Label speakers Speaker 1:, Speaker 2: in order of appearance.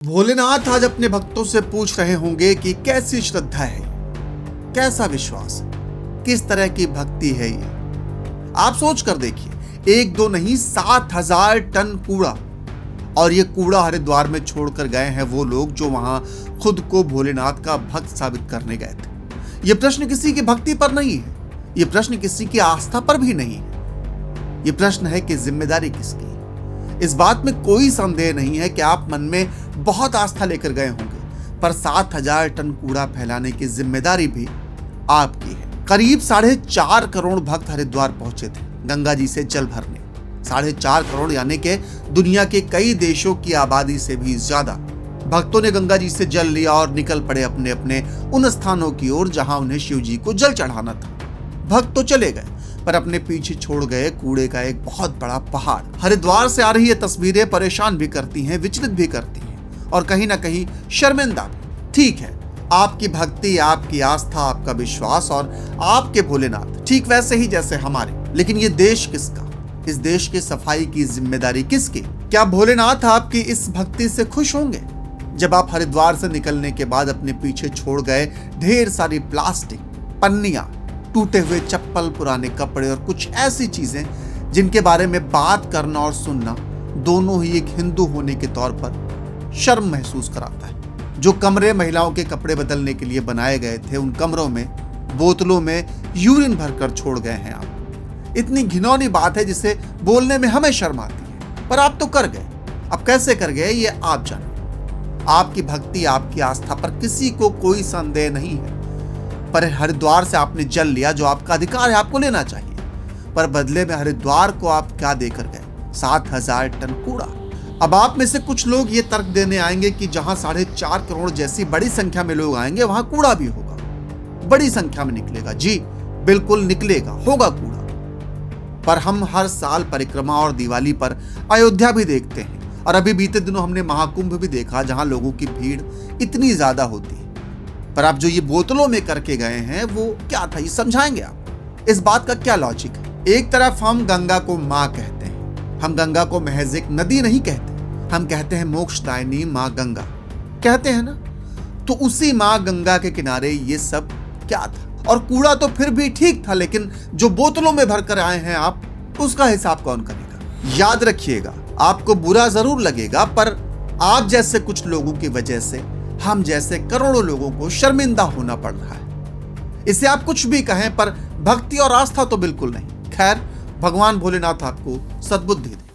Speaker 1: भोलेनाथ आज अपने भक्तों से पूछ रहे होंगे कि कैसी श्रद्धा है, कैसा विश्वास है, किस तरह की भक्ति है ये। आप सोच कर देखिए, एक दो नहीं 7,000 टन कूड़ा, और ये कूड़ा हरिद्वार में छोड़कर गए हैं वो लोग जो वहां खुद को भोलेनाथ का भक्त साबित करने गए थे। ये प्रश्न किसी की भक्ति पर नहीं है, ये प्रश्न किसी की आस्था पर भी नहीं है, ये प्रश्न है कि जिम्मेदारी किसकी। इस बात में कोई संदेह नहीं है कि आप मन में बहुत आस्था लेकर गए होंगे, पर 7,000 टन कूड़ा फैलाने की जिम्मेदारी भी आपकी है। करीब 4.5 करोड़ भक्त हरिद्वार पहुंचे थे गंगा जी से जल भरने। 4.5 करोड़ यानी कि दुनिया के कई देशों की आबादी से भी ज्यादा भक्तों ने गंगा जी से जल लिया और निकल पड़े अपने अपने उन स्थानों की ओर जहां उन्हें शिव जी को जल चढ़ाना था। भक्त तो चले गए, पर अपने पीछे छोड़ गए कूड़े का एक बहुत बड़ा पहाड़। हरिद्वार से आ रही ये तस्वीरें परेशान भी करती हैं, विचलित भी करती हैं और कहीं ना कहीं शर्मिंदा भी। ठीक है, आपकी भक्ति, आपकी आस्था, आपका विश्वास और आपके भोलेनाथ ठीक वैसे ही जैसे हमारे, लेकिन ये देश किसका? इस देश की सफाई की जिम्मेदारी किसकी? क्या भोलेनाथ आपकी इस भक्ति से खुश होंगे जब आप हरिद्वार से निकलने के बाद अपने पीछे छोड़ गए ढेर सारी प्लास्टिक, पन्नियां, टूटे हुए चप्पल, पुराने कपड़े और कुछ ऐसी चीजें जिनके बारे में बात करना और सुनना दोनों ही एक हिंदू होने के तौर पर शर्म महसूस कराता है। जो कमरे महिलाओं के कपड़े बदलने के लिए बनाए गए थे, उन कमरों में बोतलों में यूरिन भरकर छोड़ गए हैं आप। इतनी घिनौनी बात है जिसे बोलने में हमें शर्म आती है, पर आप तो कर गए। अब कैसे कर गए ये आप जानो। आपकी भक्ति, आपकी आस्था पर किसी को कोई संदेह नहीं है, पर हरिद्वार से आपने जल लिया जो आपका अधिकार है, आपको लेना चाहिए, पर बदले में हरिद्वार को आप क्या देकर गए? 7,000 टन कूड़ा। अब आप में से कुछ लोग ये तर्क देने आएंगे कि जहां 4.5 करोड़ जैसी बड़ी संख्या में लोग आएंगे वहां कूड़ा भी होगा, बड़ी संख्या में निकलेगा। जी बिल्कुल निकलेगा, होगा कूड़ा। पर हम हर साल परिक्रमा और दिवाली पर अयोध्या भी देखते हैं, और अभी बीते दिनों हमने महाकुंभ भी देखा जहां लोगों की भीड़ इतनी ज्यादा होती है। पर आप जो ये बोतलों में करके गए हैं वो क्या था, ये समझाएंगे आप? इस बात का क्या लॉजिक है? एक तरफ हम गंगा को माँ कहते हैं, हम गंगा को महज एक नदी नहीं कहते, हम कहते हैं मोक्षदायिनी माँ गंगा, कहते हैं ना। तो उसी माँ गंगा के किनारे ये सब क्या था? और कूड़ा तो फिर भी ठीक था, लेकिन जो बोतलों में भरकर आए हैं आप, उसका हिसाब कौन करेगा? याद रखिएगा, आपको बुरा जरूर लगेगा, पर आप जैसे कुछ लोगों की वजह से हम जैसे करोड़ों लोगों को शर्मिंदा होना पड़ रहा है। इसे आप कुछ भी कहें, पर भक्ति और आस्था तो बिल्कुल नहीं। खैर, भगवान भोलेनाथ आपको सद्बुद्धि दे।